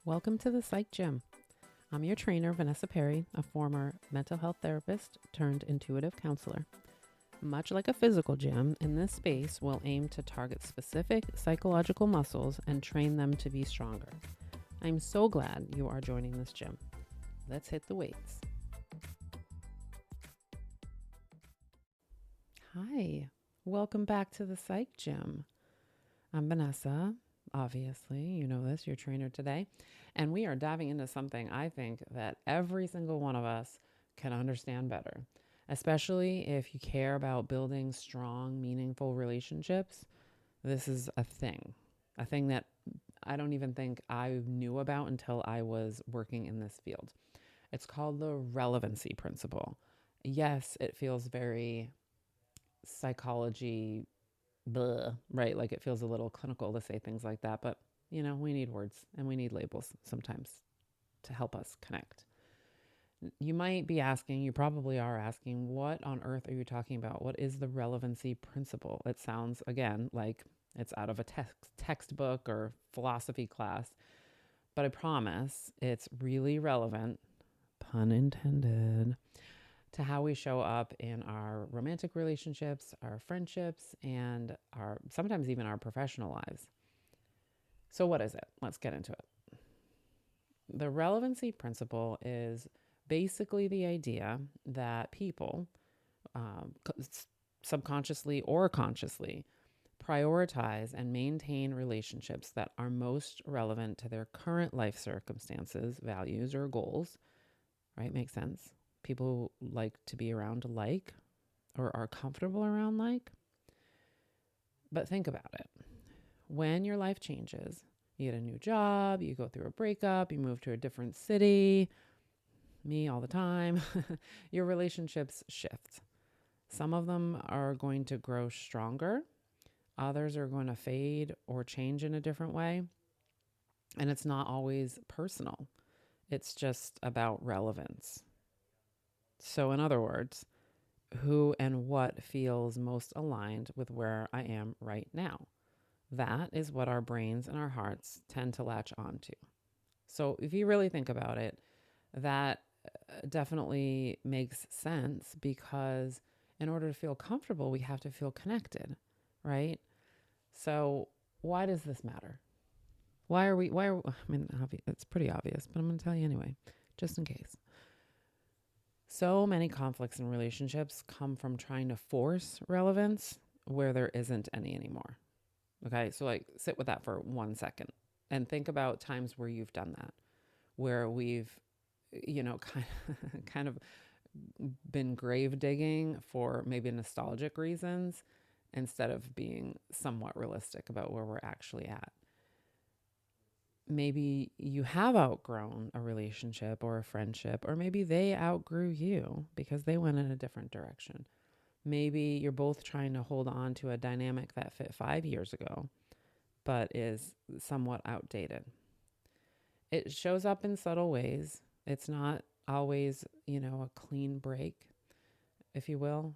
Welcome to the Psych Gym. I'm your trainer, Vanessa Perry, a former mental health therapist turned intuitive counselor. Much like a physical gym, in this space we'll aim to target specific psychological muscles and train them to be stronger. I'm so glad you are joining this gym. Let's hit the weights. Hi, welcome back to the Psych Gym. I'm Vanessa. Obviously, you know this, your trainer today. And we are diving into something I think that every single one of us can understand better, especially if you care about building strong, meaningful relationships. This is a thing that I don't even think I knew about until I was working in this field. It's called the relevancy principle. Yes, it feels very psychology blah, right? Like it feels a little clinical to say things like that, but you know, we need words and we need labels sometimes to help us connect. You might be asking, you probably are asking, what on earth are you talking about? What is the relevancy principle? It sounds, again, like it's out of a textbook or philosophy class, but I promise it's really relevant, pun intended, to how we show up in our romantic relationships, our friendships, and our sometimes even our professional lives. So what is it? Let's get into it. The relevancy principle is basically the idea that people, um, subconsciously or consciously, prioritize and maintain relationships that are most relevant to their current life circumstances, values, or goals. Right? Makes sense. People like to be around like or are comfortable around like. But think about it. When your life changes, you get a new job, you go through a breakup, you move to a different city, me all the time, your relationships shift. Some of them are going to grow stronger, others are going to fade or change in a different way. And it's not always personal, it's just about relevance. So, in other words, who and what feels most aligned with where I am right now? That is what our brains and our hearts tend to latch onto. So, if you really think about it, that definitely makes sense because in order to feel comfortable, we have to feel connected, right? So, why does this matter? I mean, it's pretty obvious, but I'm going to tell you anyway, just in case. So many conflicts in relationships come from trying to force relevance where there isn't any anymore. Okay, so like sit with that for 1 second and think about times where you've done that, where we've, kind of been grave digging for maybe nostalgic reasons instead of being somewhat realistic about where we're actually at. Maybe you have outgrown a relationship or a friendship, or maybe they outgrew you because they went in a different direction. Maybe you're both trying to hold on to a dynamic that fit 5 years ago, but is somewhat outdated. It shows up in subtle ways. It's not always, a clean break, if you will.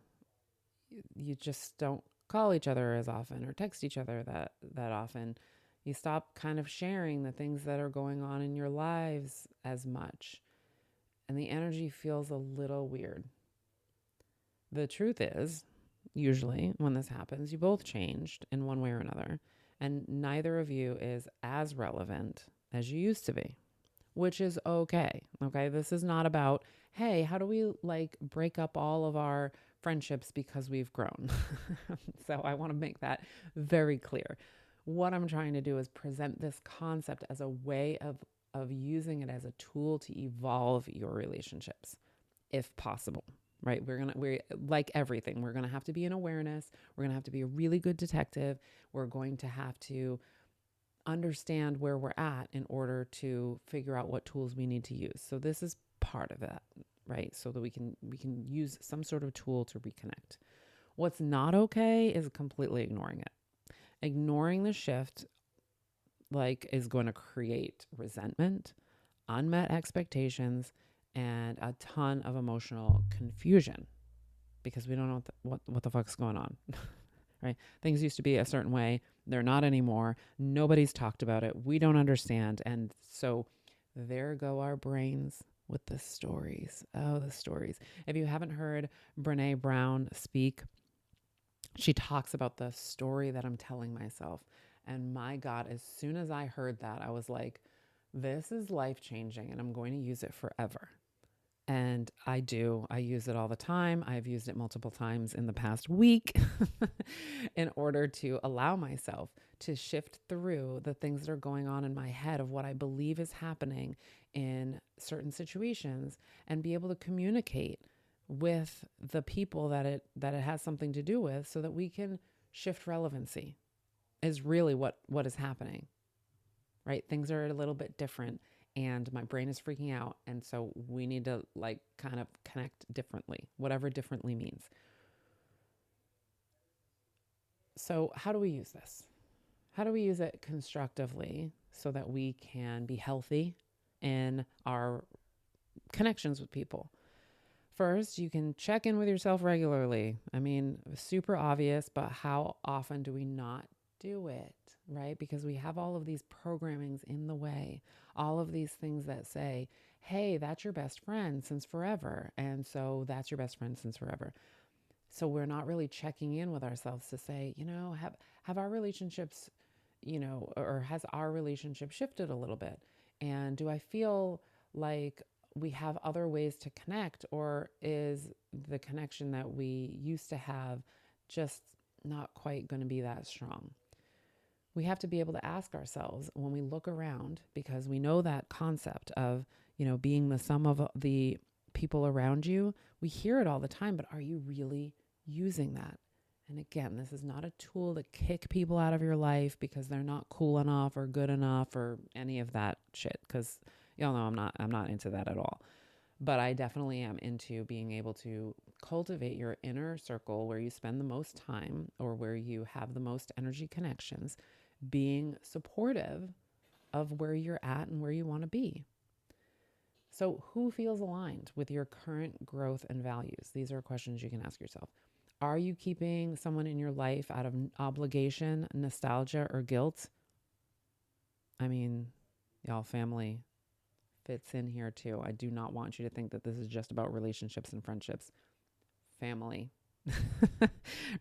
You just don't call each other as often or text each other that often. You stop kind of sharing the things that are going on in your lives as much. And the energy feels a little weird. The truth is, usually when this happens, you both changed in one way or another, and neither of you is as relevant as you used to be, which is okay. Okay. This is not about, hey, how do we like break up all of our friendships because we've grown? So I want to make that very clear. What I'm trying to do is present this concept as a way of using it as a tool to evolve your relationships, if possible. Right? We're like everything. We're gonna have to be in awareness. We're gonna have to be a really good detective. We're going to have to understand where we're at in order to figure out what tools we need to use. So this is part of that, right? So that we can use some sort of tool to reconnect. What's not okay is completely ignoring it. Ignoring the shift is going to create resentment, unmet expectations, and a ton of emotional confusion because we don't know what the fuck's going on. right? Things used to be a certain way. They're not anymore. Nobody's talked about it. We don't understand. And so there go our brains with the stories. Oh, the stories. If you haven't heard Brene Brown speak, she talks about the story that I'm telling myself. And my God, as soon as I heard that, I was like, this is life changing and I'm going to use it forever. And I do. I use it all the time. I've used it multiple times in the past week in order to allow myself to shift through the things that are going on in my head of what I believe is happening in certain situations and be able to communicate with the people that it has something to do with so that we can shift relevancy is really what is happening, right? Things are a little bit different and my brain is freaking out. And so we need to like kind of connect differently, whatever differently means. So how do we use this? How do we use it constructively so that we can be healthy in our connections with people? First, you can check in with yourself regularly. I mean, super obvious, but how often do we not do it, right? Because we have all of these programmings in the way, all of these things that say, hey, that's your best friend since forever. And so that's your best friend since forever. So we're not really checking in with ourselves to say, have our relationships, or has our relationship shifted a little bit? And do I feel like we have other ways to connect, or is the connection that we used to have just not quite going to be that strong? We have to be able to ask ourselves when we look around, because we know that concept of, being the sum of the people around you. We hear it all the time, but are you really using that? And again, this is not a tool to kick people out of your life because they're not cool enough or good enough or any of that shit. Because y'all know I'm not into that at all. But I definitely am into being able to cultivate your inner circle where you spend the most time or where you have the most energy connections, being supportive of where you're at and where you want to be. So, who feels aligned with your current growth and values? These are questions you can ask yourself. Are you keeping someone in your life out of obligation, nostalgia, or guilt? I mean, y'all, family fits in here too. I do not want you to think that this is just about relationships and friendships. Family,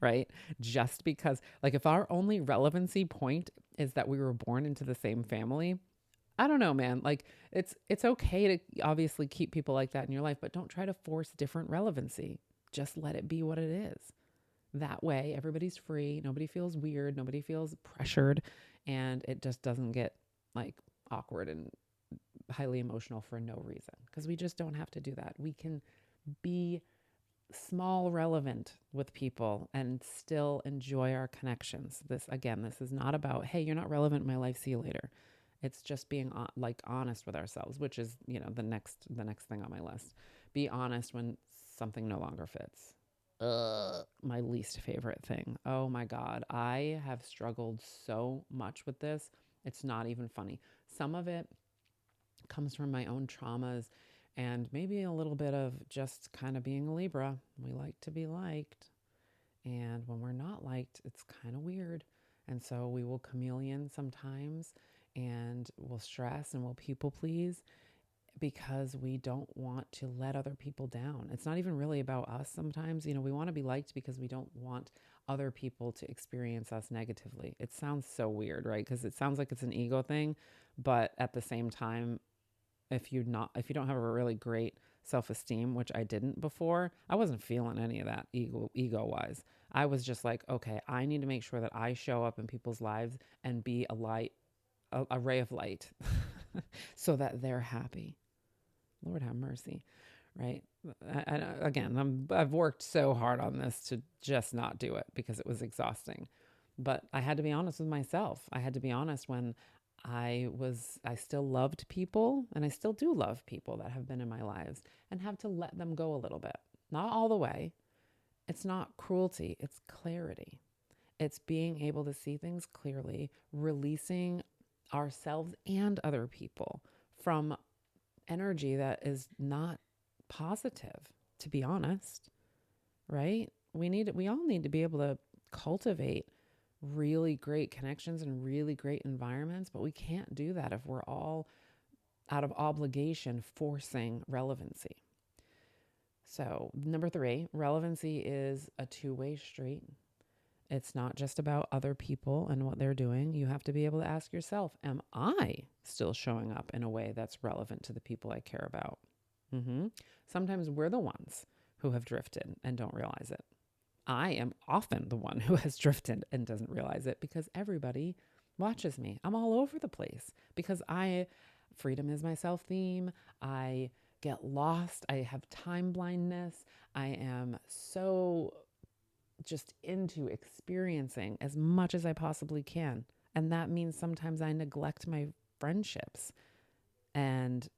right? Just because, like, if our only relevancy point is that we were born into the same family, I don't know, man. Like, it's okay to obviously keep people like that in your life, but don't try to force different relevancy. Just let it be what it is. That way, everybody's free. Nobody feels weird. Nobody feels pressured. And it just doesn't get like awkward and highly emotional for no reason, because we just don't have to do that. We can be small relevant with people and still enjoy our connections. This is not about, hey, you're not relevant in my life, see you later. It's just being honest with ourselves, which is, the next thing on my list. Be honest when something no longer fits. My least favorite thing. Oh my God. I have struggled so much with this. It's not even funny. Some of it comes from my own traumas and maybe a little bit of just kind of being a Libra. We like to be liked. And when we're not liked, it's kind of weird. And so we will chameleon sometimes and we'll stress and we'll people please because we don't want to let other people down. It's not even really about us sometimes. We want to be liked because we don't want other people to experience us negatively. It sounds so weird, right? Because it sounds like it's an ego thing, but at the same time, if you don't have a really great self-esteem, which I didn't before, I wasn't feeling any of that ego wise. I was just like, okay, I need to make sure that I show up in people's lives and be a light, a ray of light so that they're happy. Lord have mercy, right? I've worked so hard on this to just not do it because it was exhausting. But I had to be honest with myself. I had to be honest when I still loved people, and I still do love people that have been in my lives, and have to let them go a little bit. Not all the way. It's not cruelty, it's clarity. It's being able to see things clearly, releasing ourselves and other people from energy that is not positive, to be honest, right? We all need to be able to cultivate really great connections and really great environments, but we can't do that if we're all out of obligation forcing relevancy. So, number 3, relevancy is a two-way street. It's not just about other people and what they're doing. You have to be able to ask yourself, am I still showing up in a way that's relevant to the people I care about? Sometimes we're the ones who have drifted and don't realize it. I am often the one who has drifted and doesn't realize it because everybody watches me. I'm all over the place because freedom is my self-theme. I get lost. I have time blindness. I am so just into experiencing as much as I possibly can. And that means sometimes I neglect my friendships. And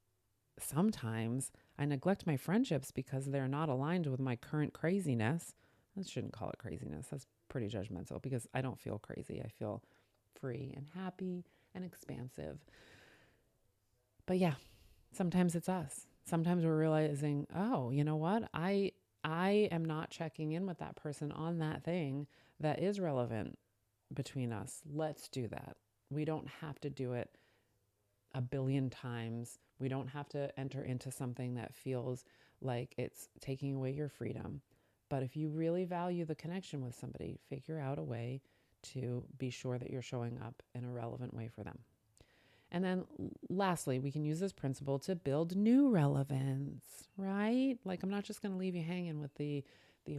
sometimes I neglect my friendships because they're not aligned with my current craziness. I shouldn't call it craziness. That's pretty judgmental because I don't feel crazy. I feel free and happy and expansive. But yeah, sometimes it's us. Sometimes we're realizing, oh, you know what? I am not checking in with that person on that thing that is relevant between us. Let's do that. We don't have to do it a billion times. We don't have to enter into something that feels like it's taking away your freedom. But if you really value the connection with somebody, figure out a way to be sure that you're showing up in a relevant way for them. And then lastly, we can use this principle to build new relevance, right? Like, I'm not just going to leave you hanging with the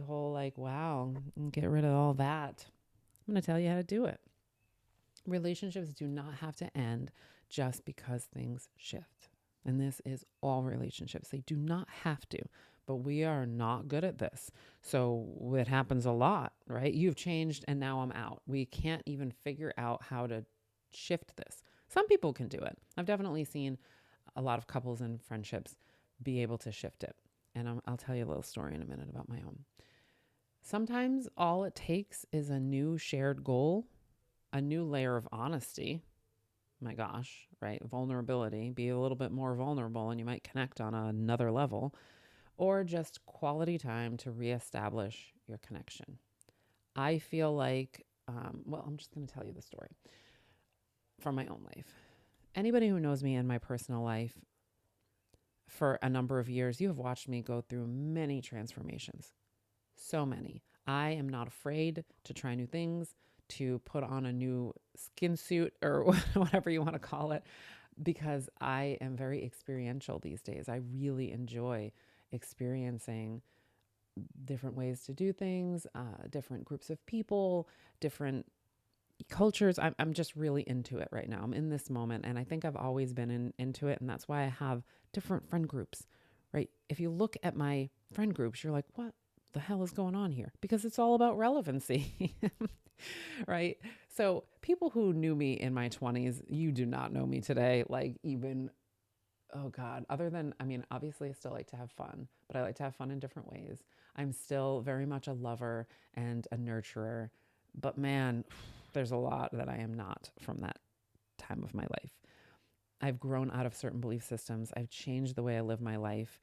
whole like, wow, get rid of all that. I'm going to tell you how to do it. Relationships do not have to end just because things shift. And this is all relationships. They do not have to, but we are not good at this. So it happens a lot, right? You've changed and now I'm out. We can't even figure out how to shift this. Some people can do it. I've definitely seen a lot of couples and friendships be able to shift it. And I'll tell you a little story in a minute about my own. Sometimes all it takes is a new shared goal, a new layer of honesty. My gosh, right? Vulnerability. Be a little bit more vulnerable and you might connect on another level. Or just quality time to reestablish your connection. I feel like, I'm just going to tell you the story from my own life. Anybody who knows me in my personal life for a number of years, you have watched me go through many transformations. So many. I am not afraid to try new things, to put on a new skin suit or whatever you want to call it, because I am very experiential these days. I really enjoy experiencing different ways to do things, different groups of people, different cultures. I'm just really into it right now. I'm in this moment, and I think I've always been into it, and that's why I have different friend groups, right? If you look at my friend groups, you're like, what the hell is going on here? Because it's all about relevancy, right? So people who knew me in my 20s, you do not know me today, like even, oh God, other than, obviously I still like to have fun, but I like to have fun in different ways. I'm still very much a lover and a nurturer, but man, there's a lot that I am not from that time of my life. I've grown out of certain belief systems. I've changed the way I live my life.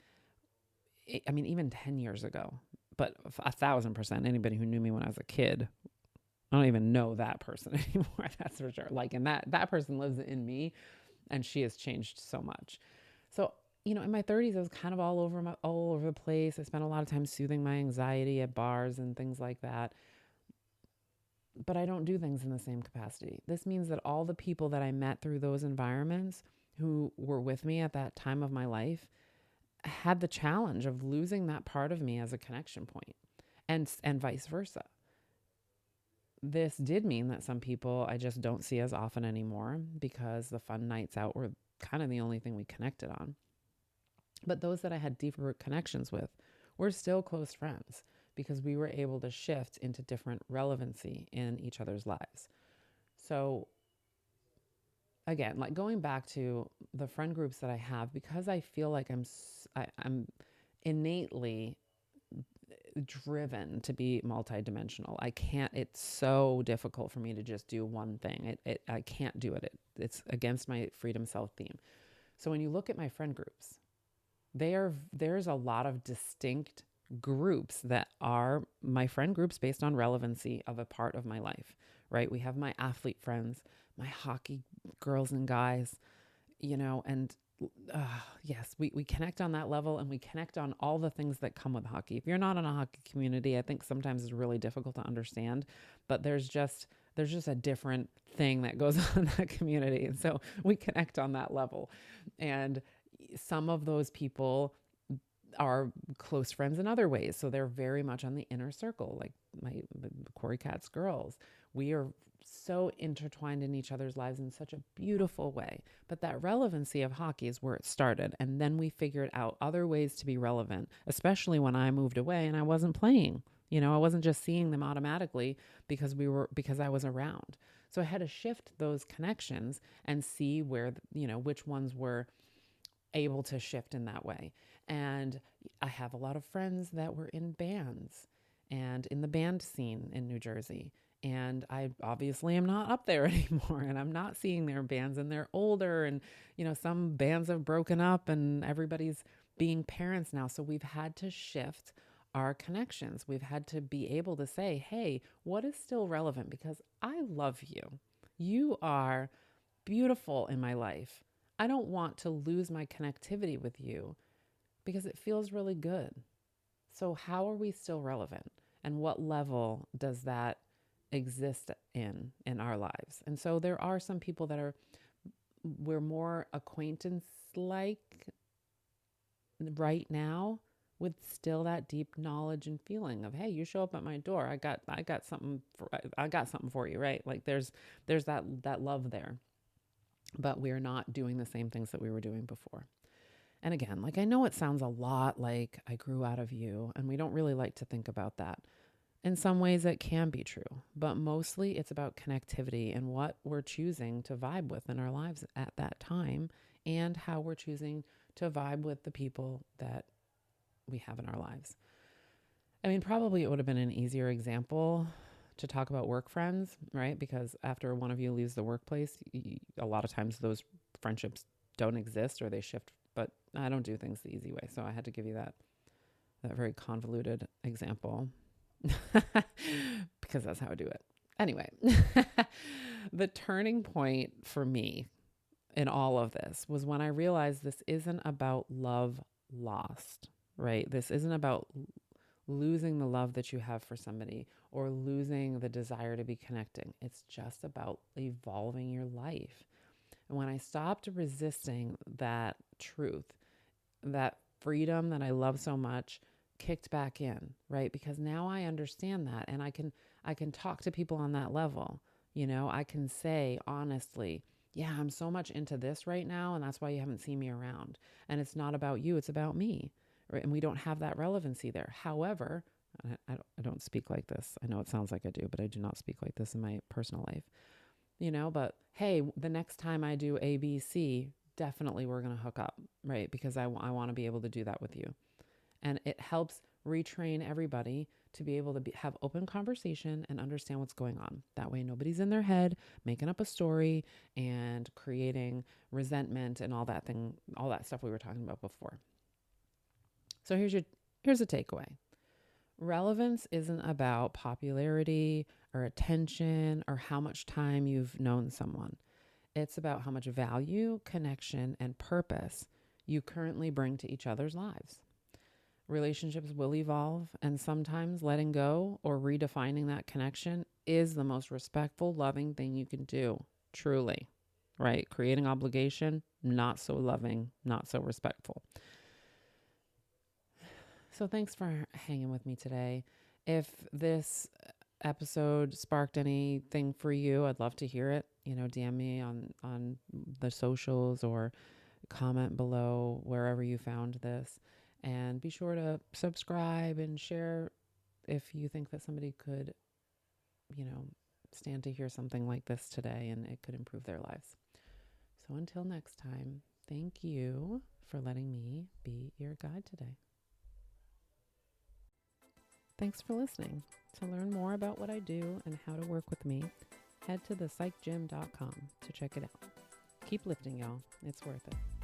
Even 10 years ago, but 1,000%, anybody who knew me when I was a kid, I don't even know that person anymore. That's for sure. Like, and that person lives in me, and she has changed so much. So, in my 30s, I was kind of all over the place. I spent a lot of time soothing my anxiety at bars and things like that. But I don't do things in the same capacity. This means that all the people that I met through those environments who were with me at that time of my life had the challenge of losing that part of me as a connection point, and vice versa. This did mean that some people I just don't see as often anymore because the fun nights out were kind of the only thing we connected on. But those that I had deeper connections with were still close friends, because we were able to shift into different relevancy in each other's lives. So again, like going back to the friend groups that I have, because I feel like I'm innately driven to be multidimensional. It's so difficult for me to just do one thing. I can't do it. It's against my freedom self-theme. So when you look at my friend groups, there's a lot of distinct groups that are my friend groups based on relevancy of a part of my life, right? We have my athlete friends, my hockey girls and guys, and yes, we connect on that level, and we connect on all the things that come with hockey. If you're not in a hockey community, I think sometimes it's really difficult to understand, but there's just a different thing that goes on in that community. And so we connect on that level. And some of those people are close friends in other ways. So they're very much on the inner circle, like the Corey Katz girls. We are so intertwined in each other's lives in such a beautiful way. But that relevancy of hockey is where it started. And then we figured out other ways to be relevant, especially when I moved away and I wasn't playing. I wasn't just seeing them automatically because I was around. So I had to shift those connections and see where, which ones were able to shift in that way. And I have a lot of friends that were in bands and in the band scene in New Jersey. And I obviously am not up there anymore, and I'm not seeing their bands, and they're older, and some bands have broken up and everybody's being parents now. So we've had to shift our connections. We've had to be able to say, hey, what is still relevant? Because I love you. You are beautiful in my life. I don't want to lose my connectivity with you because it feels really good. So how are we still relevant? And what level does that exist in our lives? And so there are some people that we're more acquaintance like right now, with still that deep knowledge and feeling of, hey, you show up at my door, I got something for you, right? Like there's that love there. But we're not doing the same things that we were doing before. And again, like I know it sounds a lot like I grew out of you, and we don't really like to think about that. In some ways it can be true, but mostly it's about connectivity and what we're choosing to vibe with in our lives at that time, and how we're choosing to vibe with the people that we have in our lives. I mean, probably it would have been an easier example to talk about work friends, right? Because after one of you leaves the workplace, a lot of times those friendships don't exist or they shift. But I don't do things the easy way, so I had to give you that very convoluted example because that's how I do it. Anyway, the turning point for me in all of this was when I realized this isn't about love lost, right? This isn't about losing the love that you have for somebody or losing the desire to be connecting. It's just about evolving your life. And when I stopped resisting that truth, that freedom that I love so much kicked back in, right? Because now I understand that, and I can talk to people on that level. I can say honestly, yeah, I'm so much into this right now, and that's why you haven't seen me around. And it's not about you, it's about me. Right? And we don't have that relevancy there. However, I don't speak like this. I know it sounds like I do, but I do not speak like this in my personal life. But hey, the next time I do ABC, definitely we're going to hook up, right? Because I want to be able to do that with you. And it helps retrain everybody to be able to have open conversation and understand what's going on. That way nobody's in their head making up a story and creating resentment and all that stuff we were talking about before. So here's a takeaway. Relevance isn't about popularity or attention or how much time you've known someone. It's about how much value, connection, and purpose you currently bring to each other's lives. Relationships will evolve, and sometimes letting go or redefining that connection is the most respectful, loving thing you can do, truly, right? Creating obligation, not so loving, not so respectful. So thanks for hanging with me today. If this episode sparked anything for you, I'd love to hear it. DM me on the socials or comment below wherever you found this. And be sure to subscribe and share if you think that somebody could, stand to hear something like this today and it could improve their lives. So until next time, thank you for letting me be your guide today. Thanks for listening. To learn more about what I do and how to work with me, head to thepsychgym.com to check it out. Keep lifting, y'all. It's worth it.